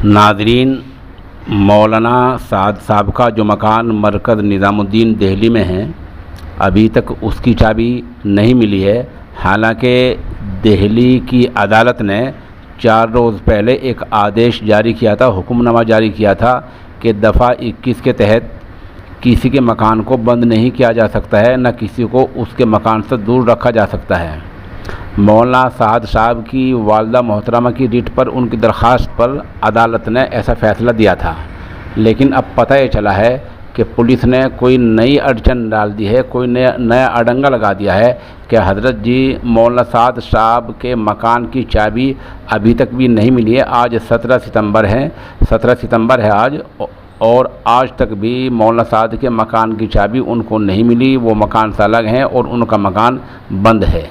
ناظرین، مولانا سعد صاحب کا جو مکان مرکز نظام الدین دہلی میں ہے، ابھی تک اس کی چابی نہیں ملی ہے۔ حالانکہ دہلی کی عدالت نے 4 روز پہلے ایک آدیش جاری کیا تھا، حکم نامہ جاری کیا تھا کہ دفعہ 21 کے تحت کسی کے مکان کو بند نہیں کیا جا سکتا ہے، نہ کسی کو اس کے مکان سے دور رکھا جا سکتا ہے۔ مولانا سعد صاحب کی والدہ محترمہ کی ریٹ پر ان کی درخواست پر عدالت نے ایسا فیصلہ دیا تھا، لیکن اب پتہ یہ چلا ہے کہ پولیس نے کوئی نئی اڑچن ڈال دی ہے، کوئی نیا اڑنگا لگا دیا ہے کہ حضرت جی مولانا سعد صاحب کے مکان کی چابی ابھی تک بھی نہیں ملی ہے۔ آج 17 ستمبر ہے آج، اور آج تک بھی مولانا سعد کے مکان کی چابی ان کو نہیں ملی۔ وہ مکان سے الگ ہیں اور ان کا مکان بند ہے۔